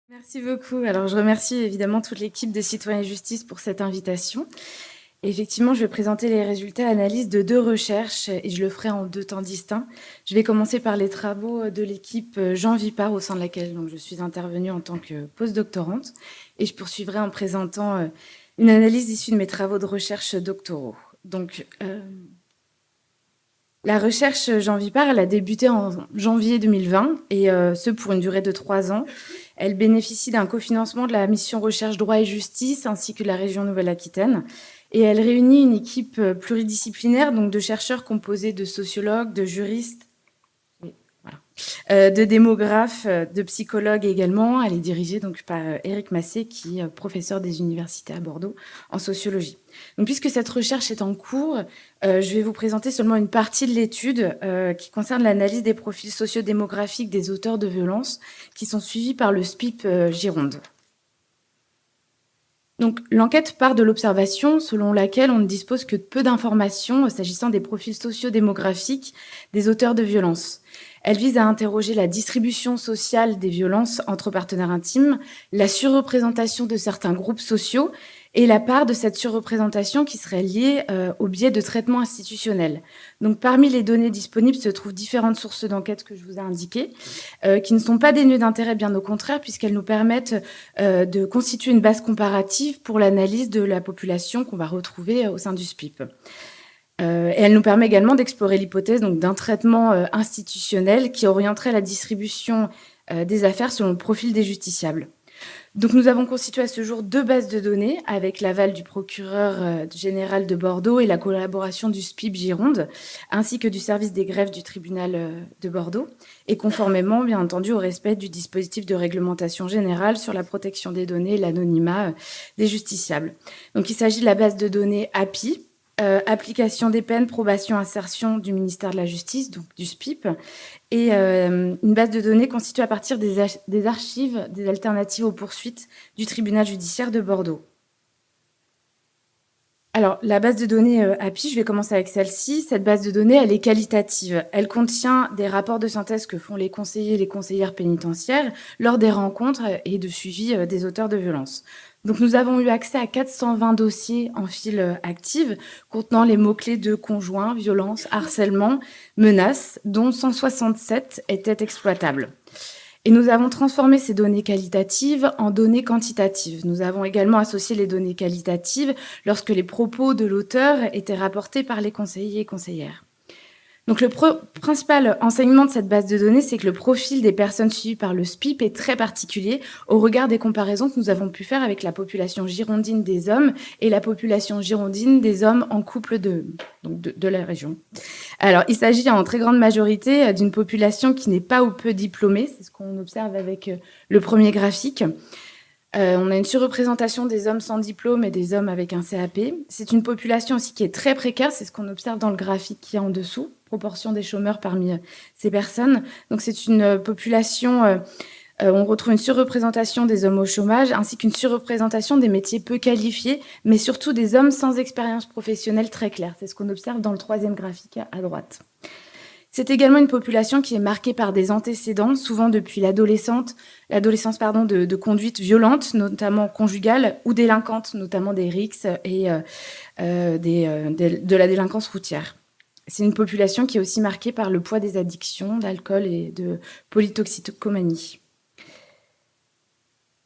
Merci beaucoup. Alors, je remercie évidemment toute l'équipe de Citoyens et Justice pour cette invitation. Et effectivement, je vais présenter les résultats analyses de 2 recherches et je le ferai en 2 temps distincts. Je vais commencer par les travaux de l'équipe Jean Vipard, au sein de laquelle donc, je suis intervenue en tant que postdoctorante. Et je poursuivrai en présentant une analyse issue de mes travaux de recherche doctoraux. Donc, la recherche Jean Vipard, elle a débuté en janvier 2020, et ce pour une durée de 3 ans. Elle bénéficie d'un cofinancement de la mission Recherche, Droit et Justice, ainsi que de la région Nouvelle-Aquitaine. Et elle réunit une équipe pluridisciplinaire, donc de chercheurs composés de sociologues, de juristes, de démographes, de psychologues également. Elle est dirigée donc par Éric Massé, qui est professeur des universités à Bordeaux en sociologie. Donc, puisque cette recherche est en cours, je vais vous présenter seulement une partie de l'étude qui concerne l'analyse des profils sociodémographiques des auteurs de violences qui sont suivis par le SPIP Gironde. Donc, l'enquête part de l'observation selon laquelle on ne dispose que de peu d'informations s'agissant des profils sociodémographiques des auteurs de violences. Elle vise à interroger la distribution sociale des violences entre partenaires intimes, la surreprésentation de certains groupes sociaux et la part de cette surreprésentation qui serait liée au biais de traitements institutionnels. Donc, parmi les données disponibles se trouvent différentes sources d'enquête que je vous ai indiquées, qui ne sont pas dénuées d'intérêt, bien au contraire, puisqu'elles nous permettent de constituer une base comparative pour l'analyse de la population qu'on va retrouver au sein du SPIP. Et elle nous permet également d'explorer l'hypothèse d'un traitement institutionnel qui orienterait la distribution des affaires selon le profil des justiciables. Donc, nous avons constitué à ce jour 2 bases de données avec l'aval du procureur général de Bordeaux et la collaboration du SPIP Gironde, ainsi que du service des greffes du tribunal de Bordeaux, et conformément, bien entendu, au respect du dispositif de réglementation générale sur la protection des données et l'anonymat des justiciables. Donc, il s'agit de la base de données API, application des peines, probation, insertion du ministère de la Justice, donc du SPIP, et une base de données constituée à partir des archives des alternatives aux poursuites du tribunal judiciaire de Bordeaux. Alors, la base de données API, je vais commencer avec celle-ci. Cette base de données, elle est qualitative. Elle contient des rapports de synthèse que font les conseillers et les conseillères pénitentiaires lors des rencontres et de suivi des auteurs de violences. Donc, nous avons eu accès à 420 dossiers en file active contenant les mots-clés de conjoint, violence, harcèlement, menaces, dont 167 étaient exploitables. Et nous avons transformé ces données qualitatives en données quantitatives. Nous avons également associé les données qualitatives lorsque les propos de l'auteur étaient rapportés par les conseillers et conseillères. Donc, le principal enseignement de cette base de données, c'est que le profil des personnes suivies par le SPIP est très particulier au regard des comparaisons que nous avons pu faire avec la population girondine des hommes et la population girondine des hommes en couple de la région. Alors, il s'agit en très grande majorité d'une population qui n'est pas ou peu diplômée, c'est ce qu'on observe avec le premier graphique. On a une surreprésentation des hommes sans diplôme et des hommes avec un CAP. C'est une population aussi qui est très précaire, c'est ce qu'on observe dans le graphique qui est en dessous, proportion des chômeurs parmi ces personnes. Donc, c'est une population... on retrouve une surreprésentation des hommes au chômage, ainsi qu'une surreprésentation des métiers peu qualifiés, mais surtout des hommes sans expérience professionnelle très claire. C'est ce qu'on observe dans le 3e graphique à droite. C'est également une population qui est marquée par des antécédents, souvent depuis l'adolescence, de conduites violentes, notamment conjugales, ou délinquantes, notamment des RICS et de la délinquance routière. C'est une population qui est aussi marquée par le poids des addictions, d'alcool et de polytoxicomanie.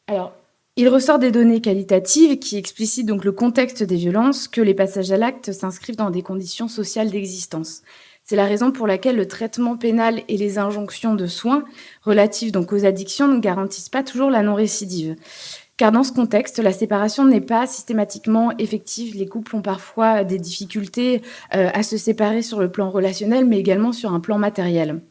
Alors, il ressort des données qualitatives qui explicitent donc le contexte des violences que les passages à l'acte s'inscrivent dans des conditions sociales d'existence. C'est la raison pour laquelle le traitement pénal et les injonctions de soins relatives donc aux addictions ne garantissent pas toujours la non-récidive. Car dans ce contexte, la séparation n'est pas systématiquement effective. Les couples ont parfois des difficultés à se séparer sur le plan relationnel, mais également sur un plan matériel.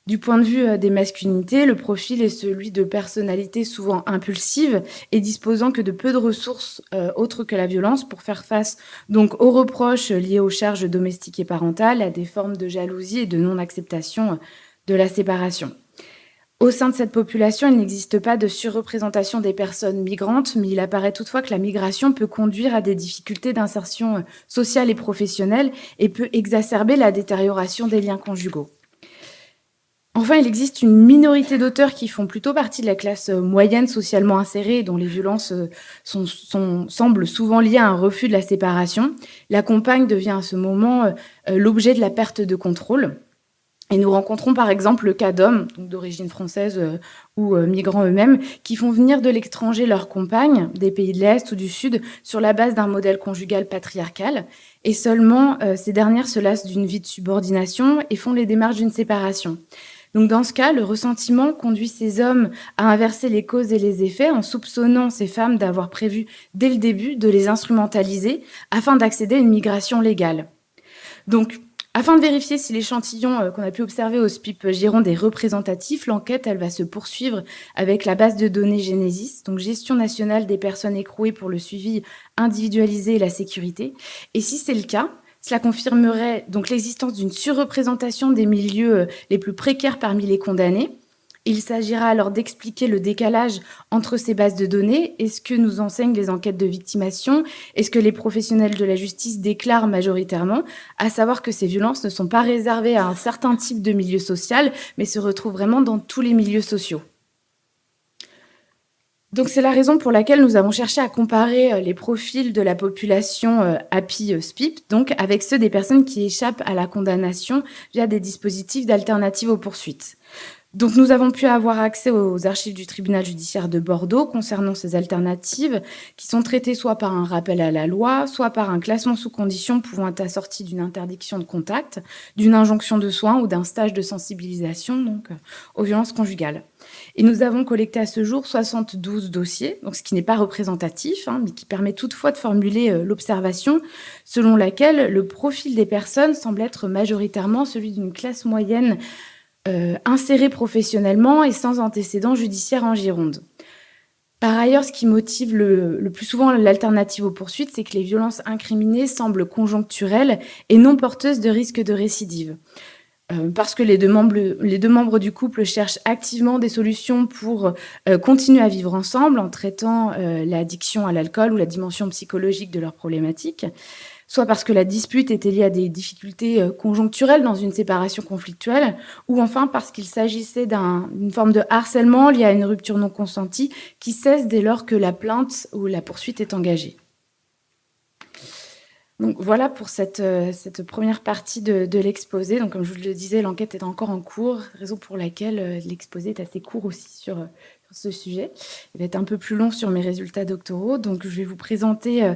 Du point de vue des masculinités, le profil est celui de personnalités souvent impulsives et disposant que de peu de ressources autres que la violence pour faire face donc aux reproches liés aux charges domestiques et parentales, à des formes de jalousie et de non-acceptation de la séparation. Au sein de cette population, il n'existe pas de surreprésentation des personnes migrantes, mais il apparaît toutefois que la migration peut conduire à des difficultés d'insertion sociale et professionnelle et peut exacerber la détérioration des liens conjugaux. Enfin, il existe une minorité d'auteurs qui font plutôt partie de la classe moyenne socialement insérée, dont les violences semblent souvent liées à un refus de la séparation. La compagne devient à ce moment l'objet de la perte de contrôle. Et nous rencontrons par exemple le cas d'hommes, donc d'origine française ou migrants eux-mêmes, qui font venir de l'étranger leurs compagnes, des pays de l'Est ou du Sud, sur la base d'un modèle conjugal patriarcal. Et seulement, ces dernières se lassent d'une vie de subordination et font les démarches d'une séparation. Donc dans ce cas, le ressentiment conduit ces hommes à inverser les causes et les effets en soupçonnant ces femmes d'avoir prévu dès le début de les instrumentaliser afin d'accéder à une migration légale. Donc, afin de vérifier si l'échantillon qu'on a pu observer au SPIP Gironde est représentatif, l'enquête elle va se poursuivre avec la base de données Genesis, donc Gestion nationale des personnes écrouées pour le suivi individualisé et la sécurité. Et si c'est le cas, cela confirmerait donc l'existence d'une surreprésentation des milieux les plus précaires parmi les condamnés. Il s'agira alors d'expliquer le décalage entre ces bases de données et ce que nous enseignent les enquêtes de victimation et ce que les professionnels de la justice déclarent majoritairement, à savoir que ces violences ne sont pas réservées à un certain type de milieu social, mais se retrouvent vraiment dans tous les milieux sociaux. Donc c'est la raison pour laquelle nous avons cherché à comparer les profils de la population API-SPIP, donc avec ceux des personnes qui échappent à la condamnation via des dispositifs d'alternatives aux poursuites. Donc nous avons pu avoir accès aux archives du tribunal judiciaire de Bordeaux concernant ces alternatives qui sont traitées soit par un rappel à la loi, soit par un classement sous condition pouvant être assorti d'une interdiction de contact, d'une injonction de soins ou d'un stage de sensibilisation donc, aux violences conjugales. Et nous avons collecté à ce jour 72 dossiers, donc ce qui n'est pas représentatif, mais qui permet toutefois de formuler l'observation selon laquelle le profil des personnes semble être majoritairement celui d'une classe moyenne insérés professionnellement et sans antécédents judiciaires en Gironde. Par ailleurs, ce qui motive le plus souvent l'alternative aux poursuites, c'est que les violences incriminées semblent conjoncturelles et non porteuses de risque de récidive. Parce que les deux membres du couple cherchent activement des solutions pour continuer à vivre ensemble en traitant l'addiction à l'alcool ou la dimension psychologique de leurs problématiques, soit parce que la dispute était liée à des difficultés conjoncturelles dans une séparation conflictuelle, ou enfin parce qu'il s'agissait d'une forme de harcèlement liée à une rupture non consentie qui cesse dès lors que la plainte ou la poursuite est engagée. Donc voilà pour cette première partie de l'exposé. Donc comme je vous le disais, l'enquête est encore en cours, raison pour laquelle l'exposé est assez court aussi sur ce sujet. Il va être un peu plus long sur mes résultats doctoraux, donc je vais vous présenter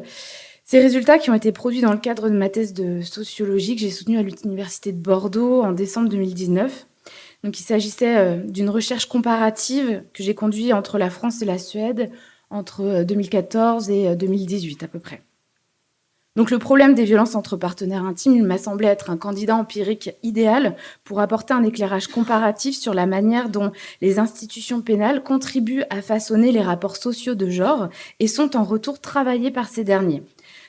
ces résultats qui ont été produits dans le cadre de ma thèse de sociologie que j'ai soutenue à l'Université de Bordeaux en décembre 2019. Donc, il s'agissait d'une recherche comparative que j'ai conduite entre la France et la Suède entre 2014 et 2018 à peu près. Donc le problème des violences entre partenaires intimes, il m'a semblé être un candidat empirique idéal pour apporter un éclairage comparatif sur la manière dont les institutions pénales contribuent à façonner les rapports sociaux de genre et sont en retour travaillés par ces derniers.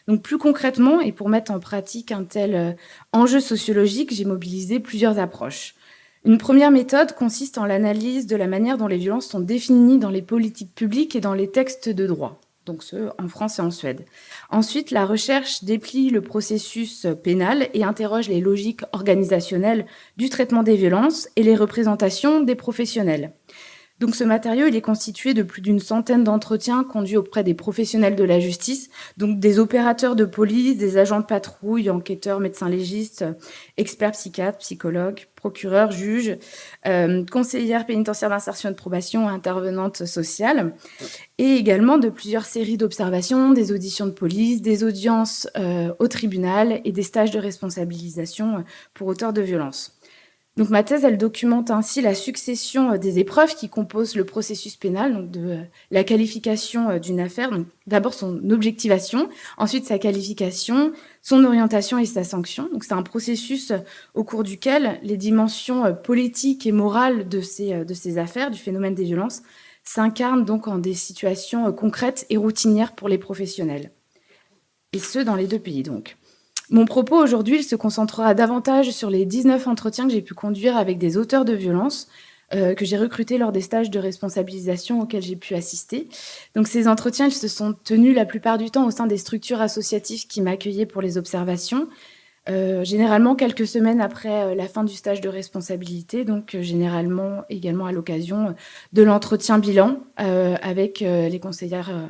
Donc plus concrètement, et pour mettre en pratique un tel enjeu sociologique, j'ai mobilisé plusieurs approches. Une première méthode consiste en l'analyse de la manière dont les violences sont définies dans les politiques publiques et dans les textes de droit, donc ceux en France et en Suède. Ensuite, la recherche déplie le processus pénal et interroge les logiques organisationnelles du traitement des violences et les représentations des professionnels. Donc ce matériau, il est constitué de plus d'une centaine d'entretiens conduits auprès des professionnels de la justice, donc des opérateurs de police, des agents de patrouille, enquêteurs, médecins légistes, experts psychiatres, psychologues, procureurs, juges, conseillères pénitentiaires d'insertion et de probation, intervenantes sociales, et également de plusieurs séries d'observations, des auditions de police, des audiences au tribunal et des stages de responsabilisation pour auteurs de violences. Donc ma thèse, elle documente ainsi la succession des épreuves qui composent le processus pénal, donc de la qualification d'une affaire, donc d'abord son objectivation, ensuite sa qualification, son orientation et sa sanction. Donc c'est un processus au cours duquel les dimensions politiques et morales de ces affaires, du phénomène des violences, s'incarnent donc en des situations concrètes et routinières pour les professionnels. Et ce, dans les deux pays donc. Mon propos aujourd'hui, il se concentrera davantage sur les 19 entretiens que j'ai pu conduire avec des auteurs de violences que j'ai recrutés lors des stages de responsabilisation auxquels j'ai pu assister. Donc ces entretiens, ils se sont tenus la plupart du temps au sein des structures associatives qui m'accueillaient pour les observations, Généralement quelques semaines après, la fin du stage de responsabilité, donc généralement également à l'occasion, de l'entretien bilan, avec, les conseillères,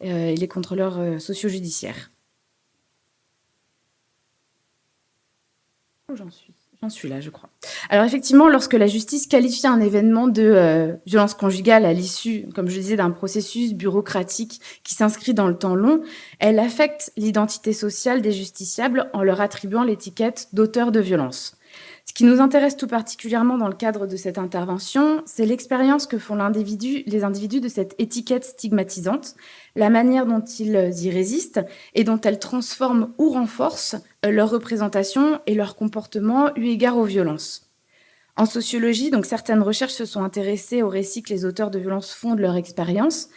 et les contrôleurs, socio-judiciaires. Où j'en suis? J'en suis là, je crois. Alors effectivement, lorsque la justice qualifie un événement de, violence conjugale à l'issue, comme je disais, d'un processus bureaucratique qui s'inscrit dans le temps long, elle affecte l'identité sociale des justiciables en leur attribuant l'étiquette d'auteur de violence. Ce qui nous intéresse tout particulièrement dans le cadre de cette intervention, c'est l'expérience que font les individus de cette étiquette stigmatisante, la manière dont ils y résistent et dont elle transforme ou renforce leur représentation et leur comportement eu égard aux violences. En sociologie, donc certaines recherches se sont intéressées aux récits que les auteurs de violences font de leur expérience.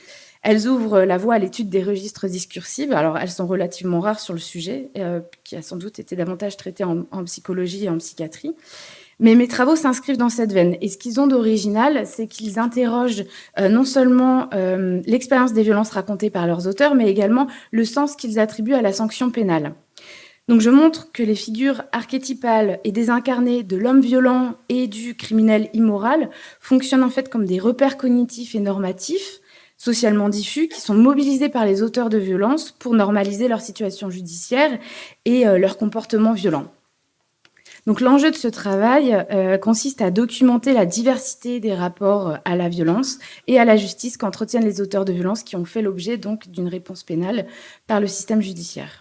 Elles ouvrent la voie à l'étude des registres discursifs. Alors, elles sont relativement rares sur le sujet, qui a sans doute été davantage traité en psychologie et en psychiatrie. Mais mes travaux s'inscrivent dans cette veine. Et ce qu'ils ont d'original, c'est qu'ils interrogent non seulement l'expérience des violences racontées par leurs auteurs, mais également le sens qu'ils attribuent à la sanction pénale. Donc je montre que les figures archétypales et désincarnées de l'homme violent et du criminel immoral fonctionnent en fait comme des repères cognitifs et normatifs, socialement diffus, qui sont mobilisés par les auteurs de violences pour normaliser leur situation judiciaire et leur comportement violent. Donc l'enjeu de ce travail consiste à documenter la diversité des rapports à la violence et à la justice qu'entretiennent les auteurs de violences qui ont fait l'objet donc d'une réponse pénale par le système judiciaire.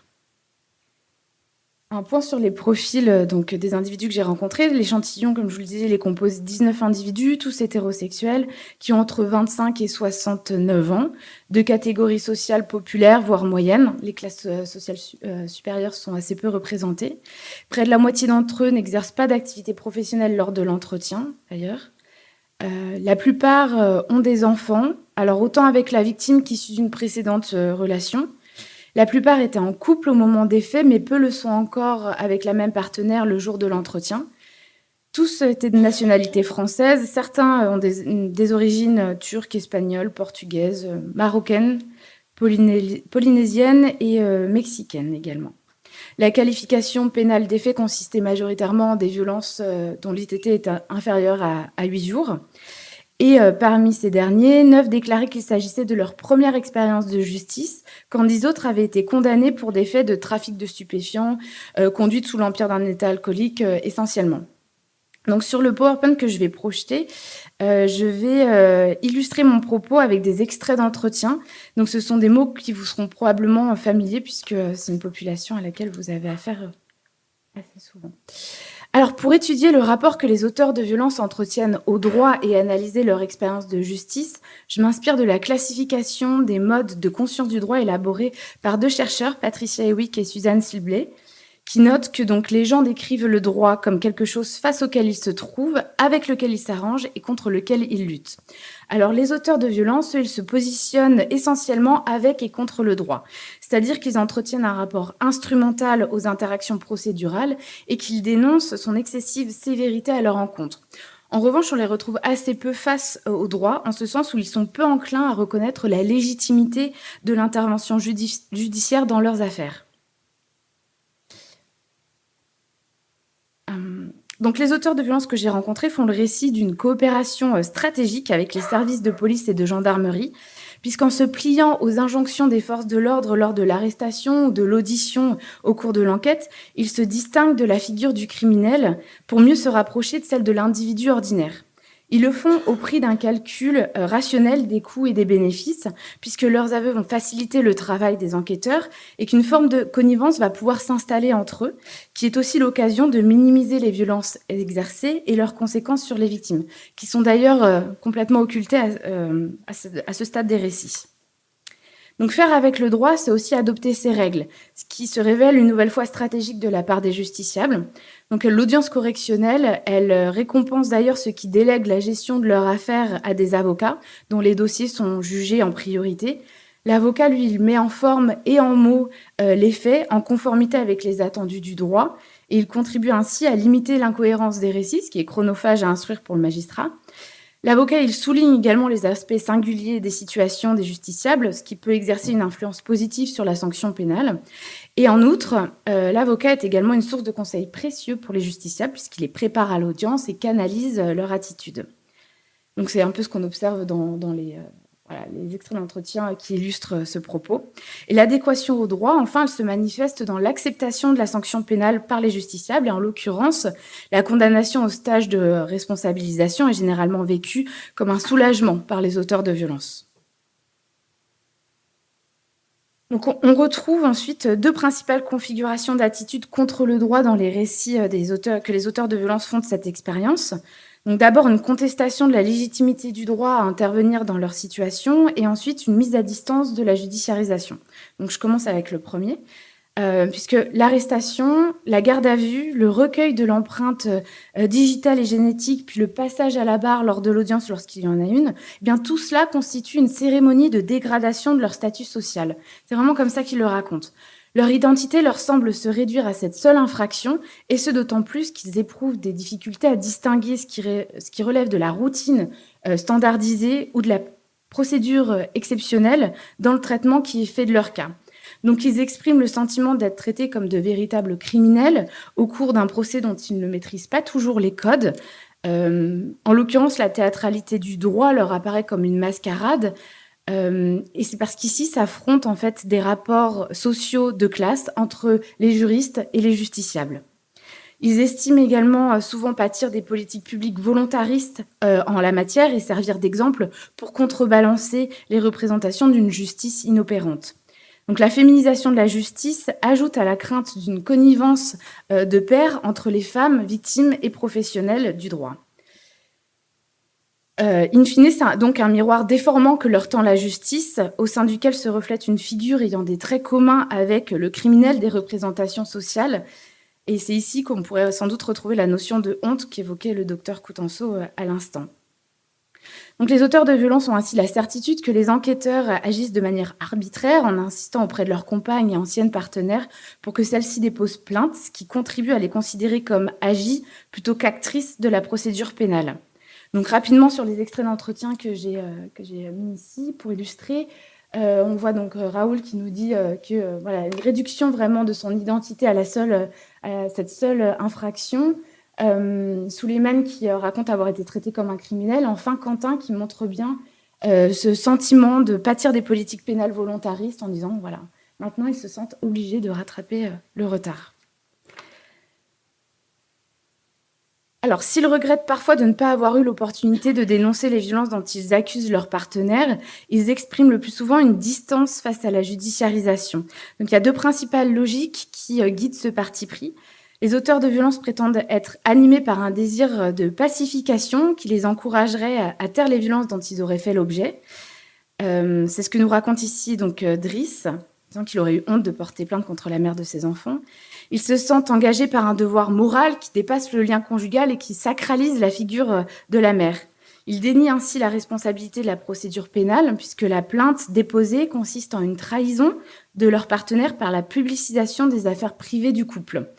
Un point sur les profils donc des individus que j'ai rencontrés. L'échantillon, comme je vous le disais, les compose 19 individus, tous hétérosexuels, qui ont entre 25 et 69 ans, de catégories sociales populaires, voire moyennes. Les classes sociales supérieures sont assez peu représentées. Près de la moitié d'entre eux n'exercent pas d'activité professionnelle lors de l'entretien, d'ailleurs. La plupart ont des enfants, alors autant avec la victime qu'issue d'une précédente relation. La plupart étaient en couple au moment des faits, mais peu le sont encore avec la même partenaire le jour de l'entretien. Tous étaient de nationalité française. Certains ont des origines turques, espagnoles, portugaises, marocaines, polynésiennes et mexicaines également. La qualification pénale des faits consistait majoritairement en des violences dont l'ITT est inférieur à 8 jours. Et parmi ces derniers, 9 déclaraient qu'il s'agissait de leur première expérience de justice, quand 10 autres avaient été condamnés pour des faits de trafic de stupéfiants, conduite sous l'empire d'un état alcoolique essentiellement. Donc sur le PowerPoint que je vais projeter, je vais illustrer mon propos avec des extraits d'entretien. Donc ce sont des mots qui vous seront probablement familiers, puisque c'est une population à laquelle vous avez affaire assez souvent. Alors, pour étudier le rapport que les auteurs de violences entretiennent au droit et analyser leur expérience de justice, je m'inspire de la classification des modes de conscience du droit élaborée par 2 chercheurs, Patricia Hewick et Suzanne Silbley, qui notent que donc les gens décrivent le droit comme quelque chose face auquel ils se trouvent, avec lequel ils s'arrangent et contre lequel ils luttent. Alors les auteurs de violences, eux, ils se positionnent essentiellement avec et contre le droit, c'est-à-dire qu'ils entretiennent un rapport instrumental aux interactions procédurales et qu'ils dénoncent son excessive sévérité à leur encontre. En revanche, on les retrouve assez peu face au droit, en ce sens où ils sont peu enclins à reconnaître la légitimité de l'intervention judiciaire dans leurs affaires. Donc les auteurs de violences que j'ai rencontrés font le récit d'une coopération stratégique avec les services de police et de gendarmerie, puisqu'en se pliant aux injonctions des forces de l'ordre lors de l'arrestation ou de l'audition au cours de l'enquête, ils se distinguent de la figure du criminel pour mieux se rapprocher de celle de l'individu ordinaire. Ils le font au prix d'un calcul rationnel des coûts et des bénéfices, puisque leurs aveux vont faciliter le travail des enquêteurs et qu'une forme de connivence va pouvoir s'installer entre eux, qui est aussi l'occasion de minimiser les violences exercées et leurs conséquences sur les victimes, qui sont d'ailleurs complètement occultées à ce stade des récits. Donc faire avec le droit, c'est aussi adopter ses règles, ce qui se révèle une nouvelle fois stratégique de la part des justiciables. Donc l'audience correctionnelle, elle récompense d'ailleurs ceux qui délèguent la gestion de leur affaire à des avocats, dont les dossiers sont jugés en priorité. L'avocat, lui, il met en forme et en mots les faits en conformité avec les attendus du droit, et il contribue ainsi à limiter l'incohérence des récits, ce qui est chronophage à instruire pour le magistrat. L'avocat, il souligne également les aspects singuliers des situations des justiciables, ce qui peut exercer une influence positive sur la sanction pénale. Et en outre, l'avocat est également une source de conseils précieux pour les justiciables puisqu'il les prépare à l'audience et canalise, leur attitude. Donc c'est un peu ce qu'on observe dans voilà, les extraits d'entretien qui illustrent ce propos. Et l'adéquation au droit, enfin, elle se manifeste dans l'acceptation de la sanction pénale par les justiciables. Et en l'occurrence, la condamnation au stage de responsabilisation est généralement vécue comme un soulagement par les auteurs de violences. Donc on retrouve ensuite deux principales configurations d'attitude contre le droit dans les récits que les auteurs de violences font de cette expérience. Donc d'abord une contestation de la légitimité du droit à intervenir dans leur situation et ensuite une mise à distance de la judiciarisation. Donc je commence avec le premier. Puisque l'arrestation, la garde à vue, le recueil de l'empreinte digitale et génétique, puis le passage à la barre lors de l'audience lorsqu'il y en a une, eh bien tout cela constitue une cérémonie de dégradation de leur statut social. C'est vraiment comme ça qu'ils le racontent. Leur identité leur semble se réduire à cette seule infraction, et ce d'autant plus qu'ils éprouvent des difficultés à distinguer ce qui relève de la routine standardisée ou de la procédure exceptionnelle dans le traitement qui est fait de leur cas. Donc ils expriment le sentiment d'être traités comme de véritables criminels au cours d'un procès dont ils ne maîtrisent pas toujours les codes. En l'occurrence, la théâtralité du droit leur apparaît comme une mascarade. Et c'est parce qu'ici s'affrontent en fait des rapports sociaux de classe entre les juristes et les justiciables. Ils estiment également souvent pâtir des politiques publiques volontaristes en la matière et servir d'exemple pour contrebalancer les représentations d'une justice inopérante. Donc la féminisation de la justice ajoute à la crainte d'une connivence de pair entre les femmes victimes et professionnelles du droit. In fine, c'est donc un miroir déformant que leur tend la justice, au sein duquel se reflète une figure ayant des traits communs avec le criminel des représentations sociales. Et c'est ici qu'on pourrait sans doute retrouver la notion de honte qu'évoquait le docteur Coutenceau à l'instant. Donc les auteurs de violences ont ainsi la certitude que les enquêteurs agissent de manière arbitraire en insistant auprès de leurs compagnes et anciennes partenaires pour que celles-ci déposent plainte, ce qui contribue à les considérer comme agies plutôt qu'actrices de la procédure pénale. Donc rapidement sur les extraits d'entretien que j'ai mis ici pour illustrer, on voit donc Raoul qui nous dit que voilà, une réduction vraiment de son identité à cette seule infraction. Souleymane qui raconte avoir été traité comme un criminel. Enfin, Quentin qui montre bien ce sentiment de pâtir des politiques pénales volontaristes en disant, voilà, maintenant ils se sentent obligés de rattraper le retard. Alors, s'ils regrettent parfois de ne pas avoir eu l'opportunité de dénoncer les violences dont ils accusent leurs partenaires, ils expriment le plus souvent une distance face à la judiciarisation. Donc, il y a deux principales logiques qui guident ce parti pris. Les auteurs de violences prétendent être animés par un désir de pacification qui les encouragerait à taire les violences dont ils auraient fait l'objet. C'est ce que nous raconte ici donc Driss, disant qu'il aurait eu honte de porter plainte contre la mère de ses enfants. Ils se sentent engagés par un devoir moral qui dépasse le lien conjugal et qui sacralise la figure de la mère. Ils dénient ainsi la responsabilité de la procédure pénale puisque la plainte déposée consiste en une trahison de leur partenaire par la publicisation des affaires privées du couple.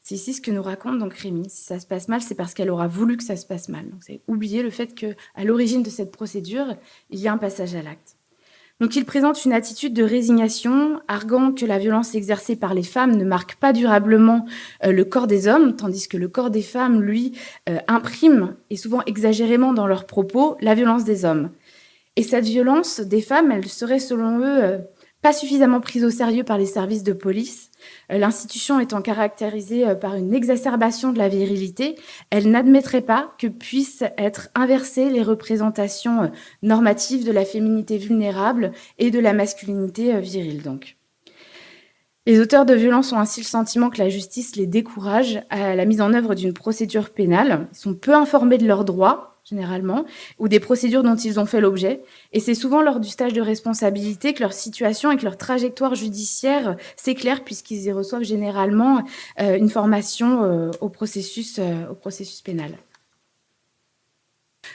C'est ici ce que nous raconte donc Rémi. Si ça se passe mal, c'est parce qu'elle aura voulu que ça se passe mal. Donc, c'est oublier le fait qu'à l'origine de cette procédure, il y a un passage à l'acte. Donc, il présente une attitude de résignation, arguant que la violence exercée par les femmes ne marque pas durablement le corps des hommes, tandis que le corps des femmes, lui, imprime, et souvent exagérément dans leurs propos, la violence des hommes. Et cette violence des femmes, elle serait, selon eux, pas suffisamment prise au sérieux par les services de police. L'institution étant caractérisée par une exacerbation de la virilité, elle n'admettrait pas que puissent être inversées les représentations normatives de la féminité vulnérable et de la masculinité virile. Donc. Les auteurs de violences ont ainsi le sentiment que la justice les décourage à la mise en œuvre d'une procédure pénale. Ils sont peu informés de leurs droits, généralement, ou des procédures dont ils ont fait l'objet. Et c'est souvent lors du stage de responsabilité que leur situation et que leur trajectoire judiciaire s'éclairent, puisqu'ils y reçoivent généralement une formation au processus pénal.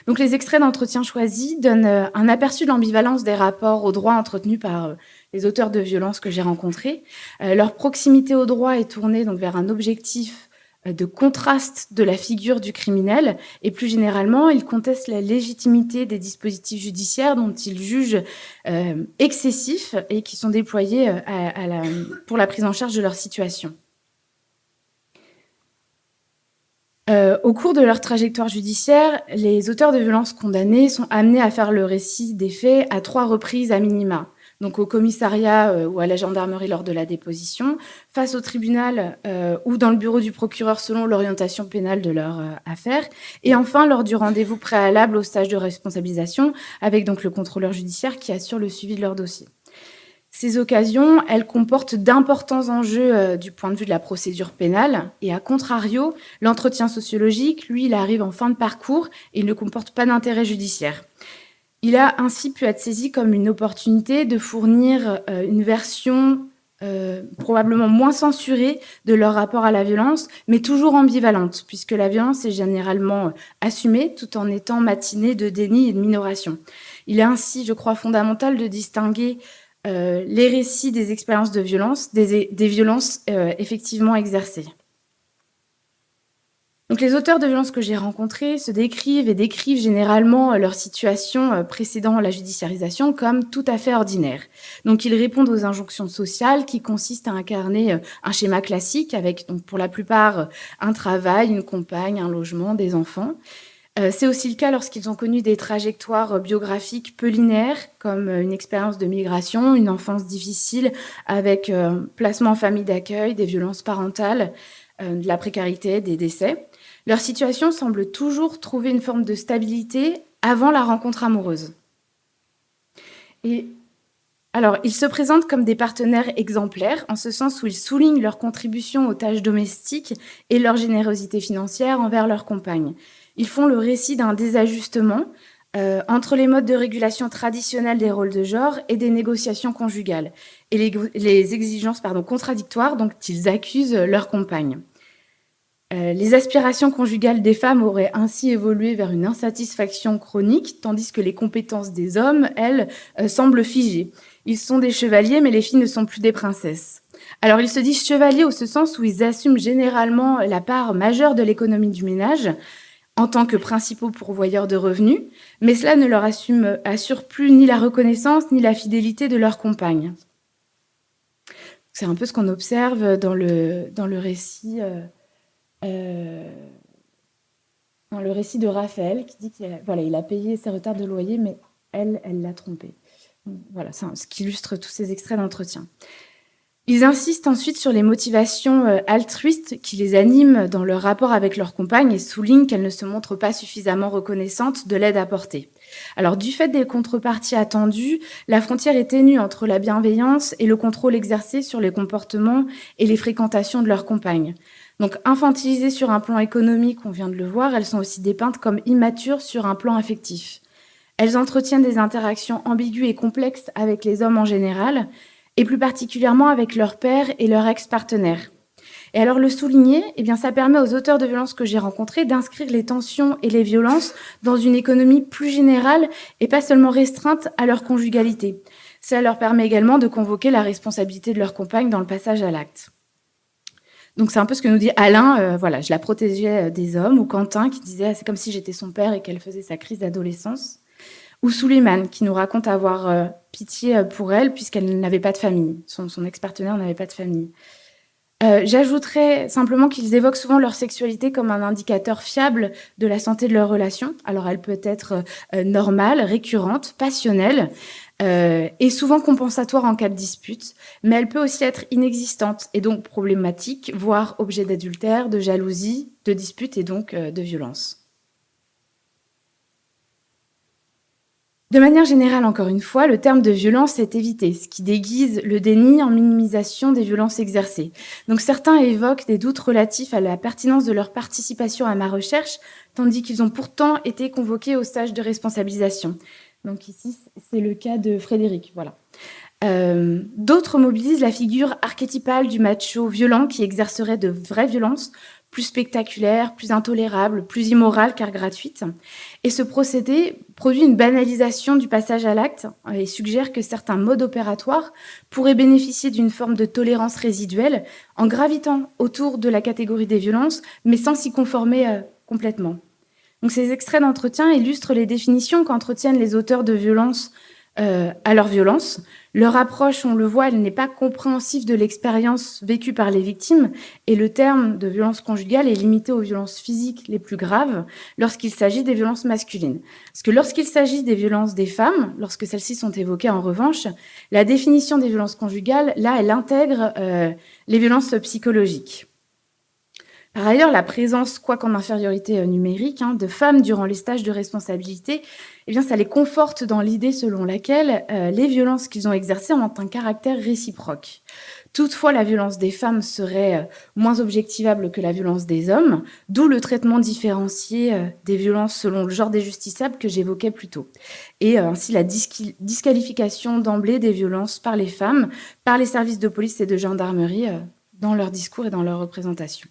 Donc les extraits d'entretien choisis donnent un aperçu de l'ambivalence des rapports au droit entretenus par les auteurs de violences que j'ai rencontrés. Leur proximité au droit est tournée donc vers un objectif de contraste de la figure du criminel et plus généralement, ils contestent la légitimité des dispositifs judiciaires dont ils jugent, excessifs et qui sont déployés, pour la prise en charge de leur situation. Au cours de leur trajectoire judiciaire, les auteurs de violences condamnés sont amenés à faire le récit des faits à 3 reprises à minima. Donc au commissariat, ou à la gendarmerie lors de la déposition, face au tribunal, ou dans le bureau du procureur selon l'orientation pénale de leur, affaire et enfin lors du rendez-vous préalable au stage de responsabilisation avec donc le contrôleur judiciaire qui assure le suivi de leur dossier. Ces occasions, elles comportent d'importants enjeux du point de vue de la procédure pénale et à contrario, l'entretien sociologique, lui, il arrive en fin de parcours et il ne comporte pas d'intérêt judiciaire. Il a ainsi pu être saisi comme une opportunité de fournir une version probablement moins censurée de leur rapport à la violence, mais toujours ambivalente, puisque la violence est généralement assumée tout en étant matinée de déni et de minoration. Il est ainsi, je crois, fondamental de distinguer les récits des expériences de violence, des violences effectivement exercées. Donc les auteurs de violences que j'ai rencontrés se décrivent et décrivent généralement leur situation précédant la judiciarisation comme tout à fait ordinaire. Donc ils répondent aux injonctions sociales qui consistent à incarner un schéma classique avec donc pour la plupart un travail, une compagne, un logement, des enfants. C'est aussi le cas lorsqu'ils ont connu des trajectoires biographiques peu linéaires, comme une expérience de migration, une enfance difficile avec placement en famille d'accueil, des violences parentales, de la précarité, des décès. Leur situation semble toujours trouver une forme de stabilité avant la rencontre amoureuse. Et alors, ils se présentent comme des partenaires exemplaires, en ce sens où ils soulignent leur contribution aux tâches domestiques et leur générosité financière envers leurs compagnes. Ils font le récit d'un désajustement entre les modes de régulation traditionnels des rôles de genre et des négociations conjugales, et les exigences contradictoires dont ils accusent leurs compagnes. Les aspirations conjugales des femmes auraient ainsi évolué vers une insatisfaction chronique, tandis que les compétences des hommes, elles, semblent figées. Ils sont des chevaliers, mais les filles ne sont plus des princesses. Alors, ils se disent chevaliers au ce sens où ils assument généralement la part majeure de l'économie du ménage en tant que principaux pourvoyeurs de revenus, mais cela ne leur assure plus ni la reconnaissance ni la fidélité de leurs compagnes. C'est un peu ce qu'on observe dans le récit de Raphaël qui dit qu'il a payé ses retards de loyer, mais elle l'a trompé. Voilà, c'est ce qui illustre tous ces extraits d'entretien. Ils insistent ensuite sur les motivations altruistes qui les animent dans leur rapport avec leur compagne et soulignent qu'elles ne se montrent pas suffisamment reconnaissantes de l'aide apportée. Alors, du fait des contreparties attendues, la frontière est ténue entre la bienveillance et le contrôle exercé sur les comportements et les fréquentations de leur compagne. Donc, infantilisées sur un plan économique, on vient de le voir, elles sont aussi dépeintes comme immatures sur un plan affectif. Elles entretiennent des interactions ambiguës et complexes avec les hommes en général, et plus particulièrement avec leur père et leur ex-partenaire. Et alors le souligner, ça permet aux auteurs de violences que j'ai rencontrés d'inscrire les tensions et les violences dans une économie plus générale et pas seulement restreinte à leur conjugalité. Cela leur permet également de convoquer la responsabilité de leur compagne dans le passage à l'acte. Donc c'est un peu ce que nous dit Alain, je la protégeais des hommes, ou Quentin qui disait c'est comme si j'étais son père et qu'elle faisait sa crise d'adolescence. Ou Souleymane, qui nous raconte avoir pitié pour elle, puisqu'elle n'avait pas de famille. Son ex-partenaire n'avait pas de famille. J'ajouterais simplement qu'ils évoquent souvent leur sexualité comme un indicateur fiable de la santé de leur relation. Alors, elle peut être normale, récurrente, passionnelle, et souvent compensatoire en cas de dispute, mais elle peut aussi être inexistante, et donc problématique, voire objet d'adultère, de jalousie, de dispute et donc de violence. De manière générale, encore une fois, le terme de violence est évité, ce qui déguise le déni en minimisation des violences exercées. Donc certains évoquent des doutes relatifs à la pertinence de leur participation à ma recherche, tandis qu'ils ont pourtant été convoqués au stage de responsabilisation. Donc ici, c'est le cas de Frédéric, voilà. D'autres mobilisent la figure archétypale du macho violent qui exercerait de vraies violences, plus spectaculaires, plus intolérables, plus immorales car gratuites. Et ce procédé produit une banalisation du passage à l'acte et suggère que certains modes opératoires pourraient bénéficier d'une forme de tolérance résiduelle en gravitant autour de la catégorie des violences, mais sans s'y conformer complètement. Donc, ces extraits d'entretien illustrent les définitions qu'entretiennent les auteurs de violences à leur violence. Leur approche, on le voit, elle n'est pas compréhensive de l'expérience vécue par les victimes et le terme de violence conjugale est limité aux violences physiques les plus graves lorsqu'il s'agit des violences masculines. Parce que lorsqu'il s'agit des violences des femmes, lorsque celles-ci sont évoquées en revanche, la définition des violences conjugales, là, elle intègre les violences psychologiques. Par ailleurs, la présence, quoique en infériorité numérique, de femmes durant les stages de responsabilité, eh bien, ça les conforte dans l'idée selon laquelle les violences qu'ils ont exercées ont un caractère réciproque. Toutefois, la violence des femmes serait moins objectivable que la violence des hommes, d'où le traitement différencié des violences selon le genre des justiciables que j'évoquais plus tôt. Et ainsi la disqualification d'emblée des violences par les femmes, par les services de police et de gendarmerie dans leur discours et dans leur représentation.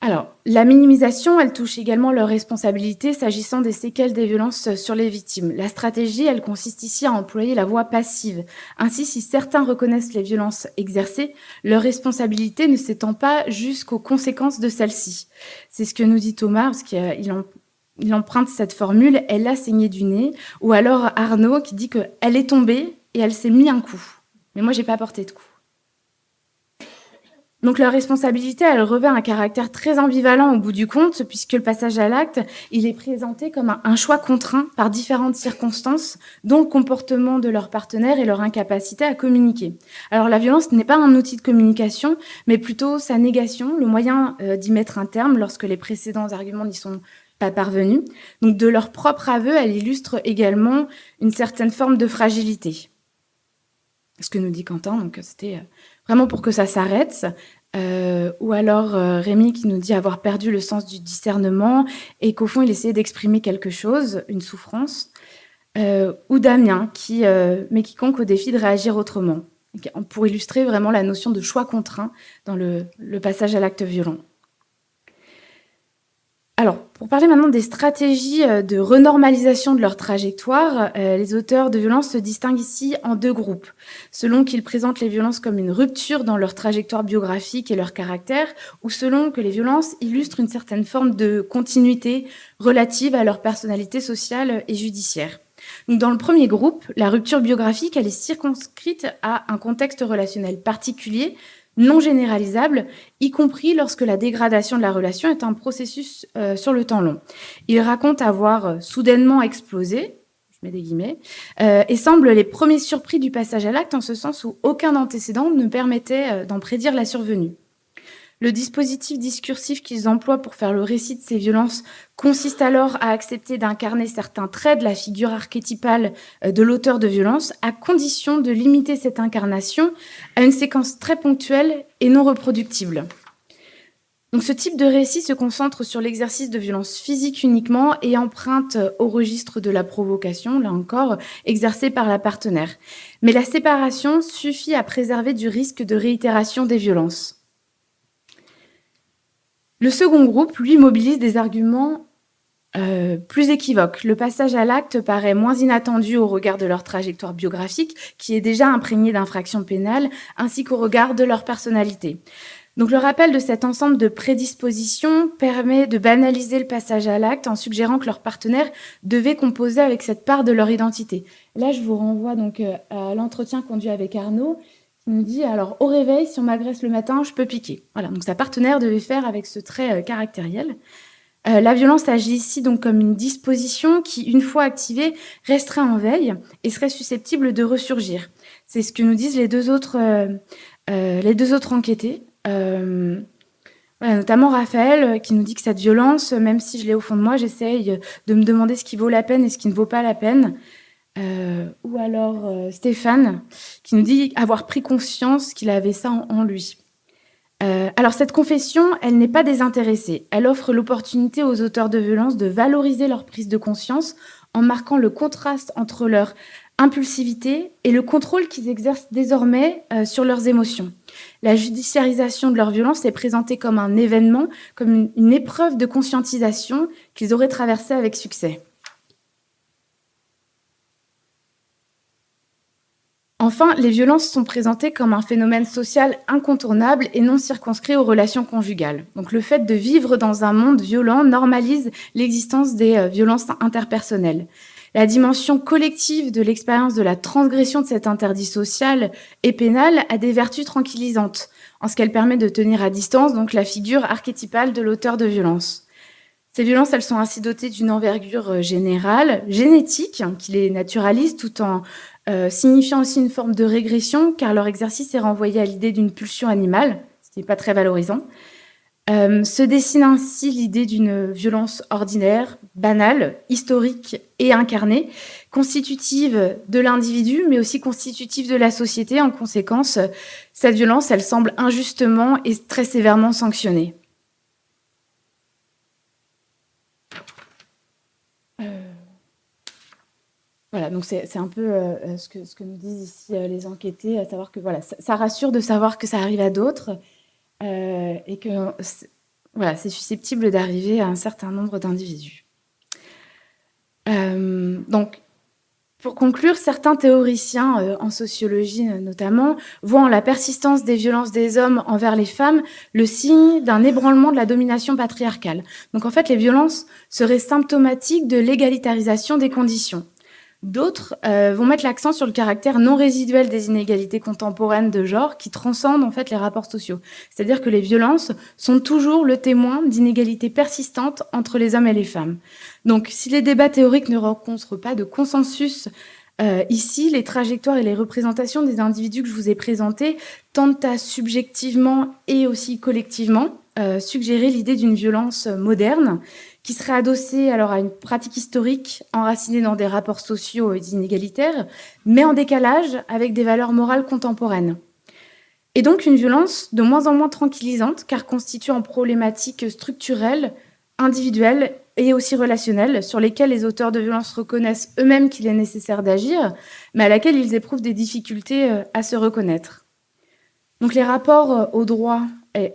Alors, la minimisation, elle touche également leurs responsabilités s'agissant des séquelles des violences sur les victimes. La stratégie, elle consiste ici à employer la voie passive. Ainsi, si certains reconnaissent les violences exercées, leur responsabilité ne s'étend pas jusqu'aux conséquences de celles-ci. C'est ce que nous dit Thomas, parce qu'il emprunte cette formule « elle a saigné du nez », ou alors Arnaud qui dit qu'elle est tombée et elle s'est mis un coup. Mais moi, j'ai pas porté de coup. Donc leur responsabilité, elle revêt un caractère très ambivalent au bout du compte, puisque le passage à l'acte, il est présenté comme un choix contraint par différentes circonstances, dont le comportement de leur partenaire et leur incapacité à communiquer. Alors la violence n'est pas un outil de communication, mais plutôt sa négation, le moyen d'y mettre un terme lorsque les précédents arguments n'y sont pas parvenus. Donc de leur propre aveu, elle illustre également une certaine forme de fragilité. Ce que nous dit Quentin, donc c'était vraiment pour que ça s'arrête. Ou alors Rémi qui nous dit avoir perdu le sens du discernement et qu'au fond il essayait d'exprimer quelque chose, une souffrance. Ou Damien qui met quiconque au défi de réagir autrement, pour illustrer vraiment la notion de choix contraint dans le passage à l'acte violent. Alors, pour parler maintenant des stratégies de renormalisation de leur trajectoire, les auteurs de violences se distinguent ici en deux groupes, selon qu'ils présentent les violences comme une rupture dans leur trajectoire biographique et leur caractère, ou selon que les violences illustrent une certaine forme de continuité relative à leur personnalité sociale et judiciaire. Donc, dans le premier groupe, la rupture biographique, elle est circonscrite à un contexte relationnel particulier, non généralisable, y compris lorsque la dégradation de la relation est un processus sur le temps long. Il raconte avoir soudainement explosé, je mets des guillemets, et semble les premiers surpris du passage à l'acte en ce sens où aucun antécédent ne permettait d'en prédire la survenue. Le dispositif discursif qu'ils emploient pour faire le récit de ces violences consiste alors à accepter d'incarner certains traits de la figure archétypale de l'auteur de violence, à condition de limiter cette incarnation à une séquence très ponctuelle et non reproductible. Donc, ce type de récit se concentre sur l'exercice de violence physique uniquement et emprunte au registre de la provocation, là encore, exercée par la partenaire. Mais la séparation suffit à préserver du risque de réitération des violences. Le second groupe, lui, mobilise des arguments plus équivoques. Le passage à l'acte paraît moins inattendu au regard de leur trajectoire biographique, qui est déjà imprégnée d'infractions pénales, ainsi qu'au regard de leur personnalité. Donc le rappel de cet ensemble de prédispositions permet de banaliser le passage à l'acte en suggérant que leur partenaire devait composer avec cette part de leur identité. Là, je vous renvoie donc à l'entretien conduit avec Arnaud, qui nous dit, alors au réveil, si on m'agresse le matin, je peux piquer. Voilà, donc sa partenaire devait faire avec ce trait caractériel. La violence agit ici donc comme une disposition qui, une fois activée, resterait en veille et serait susceptible de ressurgir. C'est ce que nous disent les deux autres enquêtés. Voilà, notamment Raphaël qui nous dit que cette violence, même si je l'ai au fond de moi, j'essaye de me demander ce qui vaut la peine et ce qui ne vaut pas la peine. Ou alors Stéphane qui nous dit avoir pris conscience qu'il avait ça en lui. Alors cette confession, elle n'est pas désintéressée. Elle offre l'opportunité aux auteurs de violence de valoriser leur prise de conscience en marquant le contraste entre leur impulsivité et le contrôle qu'ils exercent désormais sur leurs émotions. La judiciarisation de leur violence est présentée comme un événement, comme une épreuve de conscientisation qu'ils auraient traversée avec succès. Enfin, les violences sont présentées comme un phénomène social incontournable et non circonscrit aux relations conjugales. Donc le fait de vivre dans un monde violent normalise l'existence des violences interpersonnelles. La dimension collective de l'expérience de la transgression de cet interdit social et pénal a des vertus tranquillisantes, en ce qu'elle permet de tenir à distance donc la figure archétypale de l'auteur de violence. Ces violences, elles sont ainsi dotées d'une envergure générale, génétique, qui les naturalise, tout en signifiant aussi une forme de régression, car leur exercice est renvoyé à l'idée d'une pulsion animale, ce qui n'est pas très valorisant. Se dessine ainsi l'idée d'une violence ordinaire, banale, historique et incarnée, constitutive de l'individu, mais aussi constitutive de la société. En conséquence, cette violence, elle semble injustement et très sévèrement sanctionnée. Voilà, donc c'est un peu ce que nous disent ici les enquêtés, à savoir que voilà, ça rassure de savoir que ça arrive à d'autres et que voilà, c'est susceptible d'arriver à un certain nombre d'individus. Donc, pour conclure, certains théoriciens, en sociologie notamment, voient en la persistance des violences des hommes envers les femmes le signe d'un ébranlement de la domination patriarcale. Donc en fait, les violences seraient symptomatiques de l'égalitarisation des conditions. D'autres vont mettre l'accent sur le caractère non résiduel des inégalités contemporaines de genre qui transcendent en fait les rapports sociaux. C'est-à-dire que les violences sont toujours le témoin d'inégalités persistantes entre les hommes et les femmes. Donc, si les débats théoriques ne rencontrent pas de consensus ici, les trajectoires et les représentations des individus que je vous ai présentés tendent à subjectivement et aussi collectivement suggérer l'idée d'une violence moderne qui serait adossée alors à une pratique historique enracinée dans des rapports sociaux inégalitaires, mais en décalage avec des valeurs morales contemporaines. Et donc une violence de moins en moins tranquillisante, car constituée en problématiques structurelles, individuelles et aussi relationnelles, sur lesquelles les auteurs de violences reconnaissent eux-mêmes qu'il est nécessaire d'agir, mais à laquelle ils éprouvent des difficultés à se reconnaître. Donc les rapports aux droits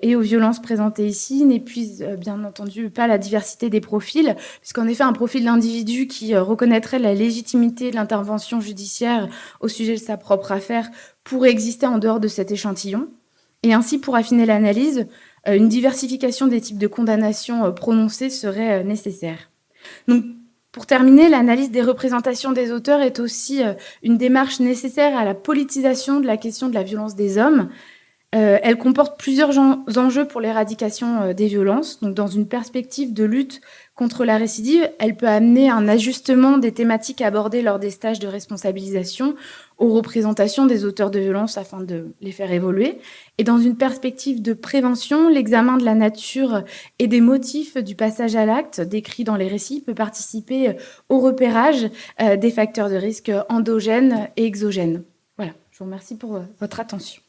et aux violences présentées ici n'épuisent bien entendu pas la diversité des profils, puisqu'en effet un profil d'individu qui reconnaîtrait la légitimité de l'intervention judiciaire au sujet de sa propre affaire pourrait exister en dehors de cet échantillon. Et ainsi, pour affiner l'analyse, une diversification des types de condamnations prononcées serait nécessaire. Donc, pour terminer, l'analyse des représentations des auteurs est aussi une démarche nécessaire à la politisation de la question de la violence des hommes. Elle comporte plusieurs enjeux pour l'éradication des violences. Donc, dans une perspective de lutte contre la récidive, elle peut amener un ajustement des thématiques abordées lors des stages de responsabilisation aux représentations des auteurs de violences afin de les faire évoluer. Et dans une perspective de prévention, l'examen de la nature et des motifs du passage à l'acte décrits dans les récits peut participer au repérage des facteurs de risque endogènes et exogènes. Voilà, je vous remercie pour votre attention.